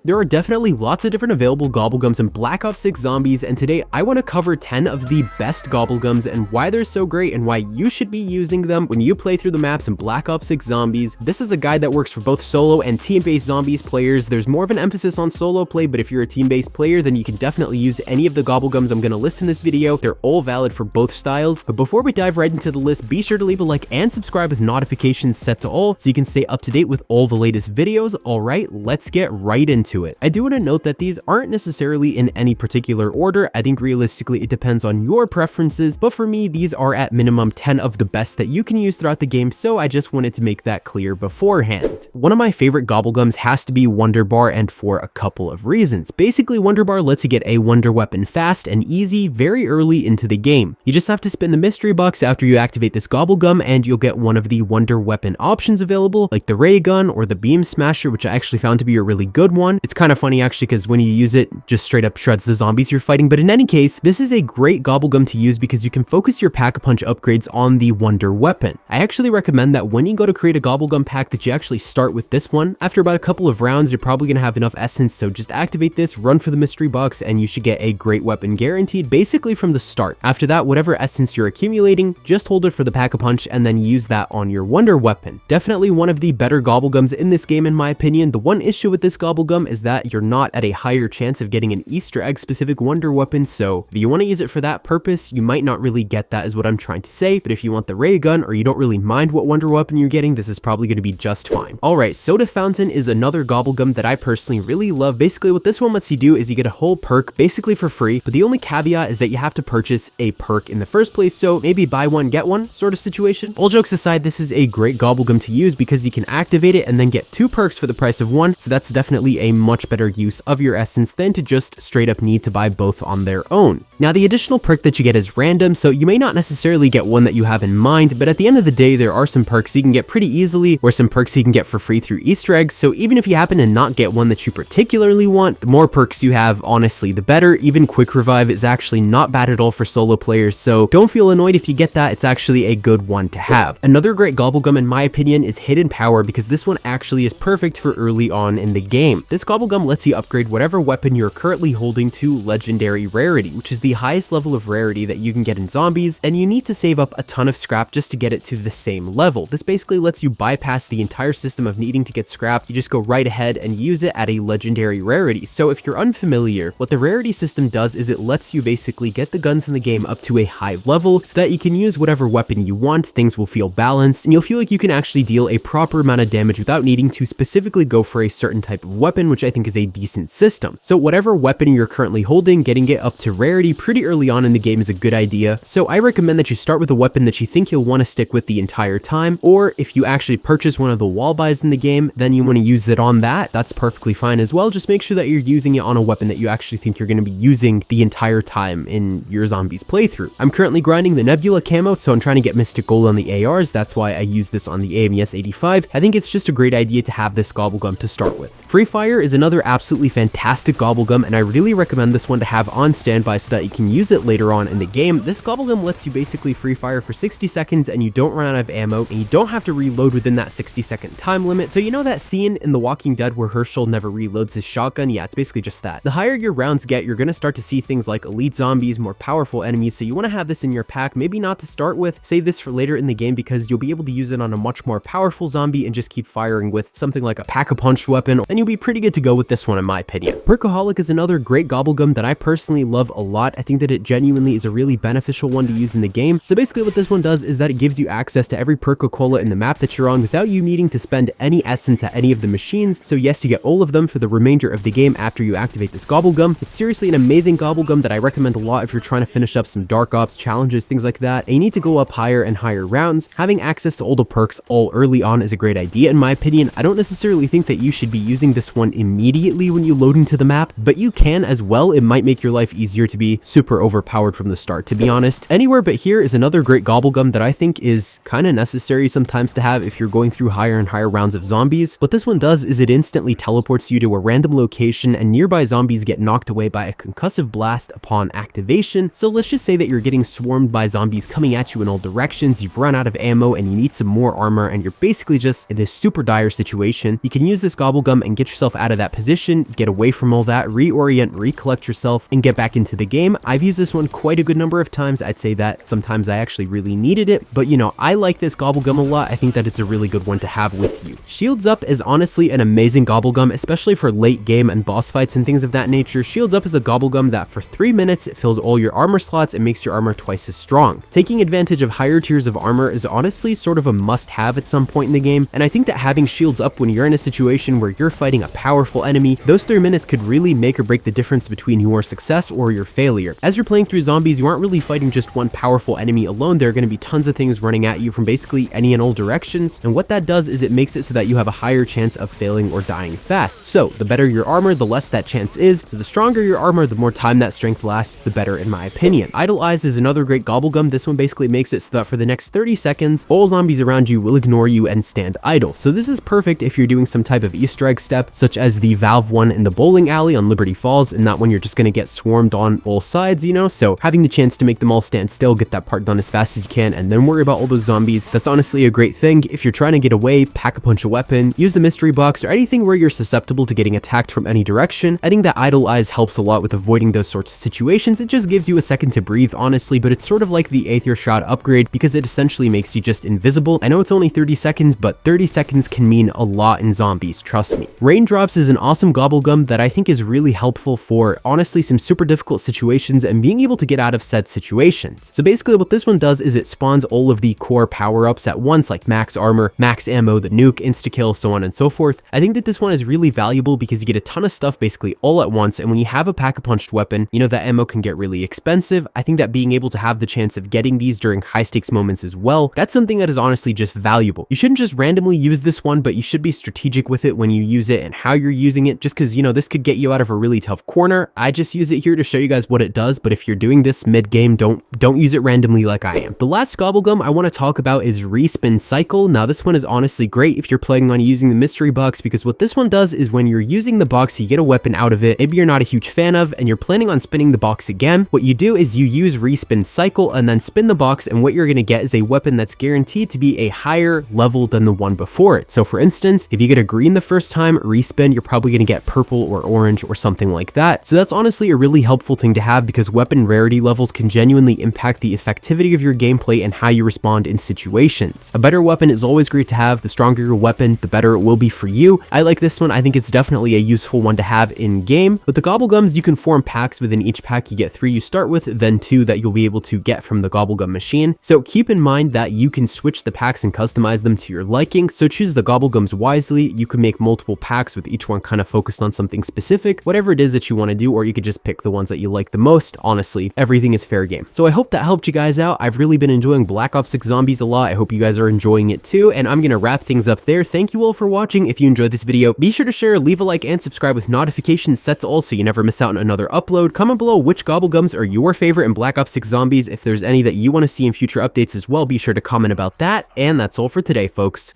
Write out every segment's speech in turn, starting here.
There are definitely lots of different available Gobblegums in Black Ops 6 Zombies, and today I want to cover 10 of the best Gobblegums and why they're so great and why you should be using them when you play through the maps in Black Ops 6 Zombies. This is a guide that works for both solo and team-based Zombies players. There's more of an emphasis on solo play, but if you're a team-based player, then you can definitely use any of the Gobblegums I'm going to list in this video. They're all valid for both styles. But before we dive right into the list, be sure to leave a like and subscribe with notifications set to all so you can stay up to date with all the latest videos. Alright, let's get right into it. I do want to note that these aren't necessarily in any particular order. I think realistically it depends on your preferences, but for me these are at minimum 10 of the best that you can use throughout the game, so I just wanted to make that clear beforehand. One of my favorite Gobblegums has to be Wonderbar, and for a couple of reasons. Basically, Wonderbar lets you get a wonder weapon fast and easy very early into the game. You just have to spin the mystery box after you activate this Gobblegum and you'll get one of the wonder weapon options available, like the ray gun or the beam smasher, which I actually found to be a really good one. It's kind of funny actually because when you use it, just straight up shreds the zombies you're fighting, but in any case, this is a great Gobblegum to use because you can focus your pack-a-punch upgrades on the wonder weapon. I actually recommend that when you go to create a Gobblegum pack that you actually start with this one. After about a couple of rounds, you're probably going to have enough essence, so just activate this, run for the mystery box, and you should get a great weapon guaranteed basically from the start. After that, whatever essence you're accumulating, just hold it for the pack-a-punch and then use that on your wonder weapon. Definitely one of the better Gobblegums in this game in my opinion. The one issue with this Gobblegum is that you're not at a higher chance of getting an Easter egg specific wonder weapon, so if you want to use it for that purpose, you might not really get that is what I'm trying to say, but if you want the ray gun or you don't really mind what wonder weapon you're getting, this is probably going to be just fine. Alright, Soda Fountain is another Gobblegum that I personally really love. Basically what this one lets you do is you get a whole perk basically for free, but the only caveat is that you have to purchase a perk in the first place, so maybe buy one get one sort of situation. All jokes aside, this is a great Gobblegum to use because you can activate it and then get 2 perks for the price of 1, so that's definitely a much better use of your essence than to just straight up need to buy both on their own. Now the additional perk that you get is random, so you may not necessarily get one that you have in mind, but at the end of the day there are some perks you can get pretty easily or some perks you can get for free through Easter eggs, so even if you happen to not get one that you particularly want, the more perks you have, honestly, the better. Even Quick Revive is actually not bad at all for solo players, so don't feel annoyed if you get that. It's actually a good one to have. Another great Gobblegum in my opinion is Hidden Power because this one actually is perfect for early on in the game. This Gobblegum lets you upgrade whatever weapon you're currently holding to Legendary Rarity, which is the highest level of rarity that you can get in Zombies, and you need to save up a ton of scrap just to get it to the same level. This basically lets you bypass the entire system of needing to get scrap. You just go right ahead and use it at a Legendary Rarity. So if you're unfamiliar, what the rarity system does is it lets you basically get the guns in the game up to a high level so that you can use whatever weapon you want. Things will feel balanced and you'll feel like you can actually deal a proper amount of damage without needing to specifically go for a certain type of weapon, which I think is a decent system. So whatever weapon you're currently holding, getting it up to rarity pretty early on in the game is a good idea. So I recommend that you start with a weapon that you think you'll want to stick with the entire time, or if you actually purchase one of the wall buys in the game, then you want to use it on that. That's perfectly fine as well. Just make sure that you're using it on a weapon that you actually think you're going to be using the entire time in your Zombies playthrough. I'm currently grinding the Nebula camo, so I'm trying to get Mystic Gold on the ARs. That's why I use this on the AMS 85. I think it's just a great idea to have this Gobblegum to start with. Free Fire is another absolutely fantastic Gobblegum, and I really recommend this one to have on standby so that you can use it later on in the game. This Gobblegum lets you basically free fire for 60 seconds and you don't run out of ammo, and you don't have to reload within that 60-second time limit. So you know that scene in The Walking Dead where Herschel never reloads his shotgun? Yeah, it's basically just that. The higher your rounds get, you're going to start to see things like elite zombies, more powerful enemies, so you want to have this in your pack. Maybe not to start with, save this for later in the game because you'll be able to use it on a much more powerful zombie and just keep firing with something like a pack-a-punch weapon, and you'll be pretty good to go with this one in my opinion. Perkaholic is another great Gobblegum that I personally love a lot. I think that it genuinely is a really beneficial one to use in the game. So basically what this one does is that it gives you access to every Perka-Cola in the map that you're on without you needing to spend any essence at any of the machines. So yes, you get all of them for the remainder of the game after you activate this Gobblegum. It's seriously an amazing Gobblegum that I recommend a lot if you're trying to finish up some Dark Ops challenges, things like that, and you need to go up higher and higher rounds. Having access to all the perks all early on is a great idea in my opinion. I don't necessarily think that you should be using this one immediately when you load into the map, but you can as well. It might make your life easier to be super overpowered from the start, to be honest. Anywhere But Here is another great Gobblegum that I think is kind of necessary sometimes to have if you're going through higher and higher rounds of zombies. What this one does is it instantly teleports you to a random location and nearby zombies get knocked away by a concussive blast upon activation. So let's just say that you're getting swarmed by zombies coming at you in all directions, you've run out of ammo and you need some more armor and you're basically just in this super dire situation. You can use this Gobblegum and get yourself out of of that position, get away from all that, reorient, recollect yourself, and get back into the game. I've used this one quite a good number of times. I'd say that sometimes I actually really needed it, but you know, I like this Gobblegum a lot. I think that it's a really good one to have with you. Shields Up is honestly an amazing Gobblegum, especially for late game and boss fights and things of that nature. Shields Up is a Gobblegum that for 3 minutes, it fills all your armor slots and makes your armor twice as strong. Taking advantage of higher tiers of armor is honestly sort of a must-have at some point in the game, and I think that having Shields Up when you're in a situation where you're fighting a powerful enemy, those 3 minutes could really make or break the difference between your success or your failure. As you're playing through zombies, you aren't really fighting just one powerful enemy alone. There are going to be tons of things running at you from basically any and all directions, and what that does is it makes it so that you have a higher chance of failing or dying fast. So the better your armor, the less that chance is. So the stronger your armor, the more time that strength lasts, the better in my opinion. Idle Eyes is another great Gobblegum. This one basically makes it so that for the next 30 seconds, all zombies around you will ignore you and stand idle. So this is perfect if you're doing some type of Easter egg step, such as the Valve one in the bowling alley on Liberty Falls, and that one you're just going to get swarmed on all sides, you know? So having the chance to make them all stand still, get that part done as fast as you can, and then worry about all those zombies, that's honestly a great thing. If you're trying to get away, pack a punch a weapon, use the mystery box, or anything where you're susceptible to getting attacked from any direction, I think that Idle Eyes helps a lot with avoiding those sorts of situations. It just gives you a second to breathe, honestly, but it's sort of like the Aether Shot upgrade because it essentially makes you just invisible. I know it's only 30 seconds, but 30 seconds can mean a lot in zombies, trust me. Raindrops is an awesome Gobblegum that I think is really helpful for honestly some super difficult situations and being able to get out of said situations. So basically what this one does is it spawns all of the core power-ups at once, like max armor, max ammo, the nuke, insta-kill, so on and so forth. I think that this one is really valuable because you get a ton of stuff basically all at once, and when you have a pack-a-punched weapon, you know that ammo can get really expensive. I think that being able to have the chance of getting these during high-stakes moments as well, that's something that is honestly just valuable. You shouldn't just randomly use this one, but you should be strategic with it when you use it and how you're using it, just because, you know, this could get you out of a really tough corner. I just use it here to show you guys what it does, but if you're doing this mid-game, don't use it randomly like I am. The last Gobblegum I want to talk about is Respin Cycle. Now this one is honestly great if you're planning on using the mystery box, because what this one does is when you're using the box, you get a weapon out of it, maybe you're not a huge fan of, and you're planning on spinning the box again, what you do is you use Respin Cycle and then spin the box, and what you're going to get is a weapon that's guaranteed to be a higher level than the one before it. So for instance, if you get a green the first time, respin, you're probably going to get purple or orange or something like that. So that's honestly a really helpful thing to have because weapon rarity levels can genuinely impact the effectivity of your gameplay and how you respond in situations. A better weapon is always great to have. The stronger your weapon, the better it will be for you. I like this one. I think it's definitely a useful one to have in game. With the Gobblegums, you can form packs. Within each pack, you get 3 you start with, then 2 that you'll be able to get from the Gobblegum machine. So keep in mind that you can switch the packs and customize them to your liking. So choose the Gobblegums wisely. You can make multiple packs with each one kind of focused on something specific, whatever it is that you want to do, or you could just pick the ones that you like the most. Honestly, everything is fair game. So I hope that helped you guys out. I've really been enjoying Black Ops 6 Zombies a lot. I hope you guys are enjoying it too, and I'm gonna wrap things up there. Thank you all for watching. If you enjoyed this video, be sure to share, leave a like, and subscribe with notifications set to all so you never miss out on another upload. Comment below which Gobblegums are your favorite in Black Ops 6 Zombies. If there's any that you want to see in future updates as well, be sure to comment about that. And that's all for today, folks.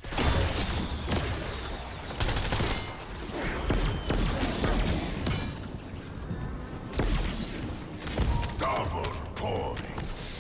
Double points.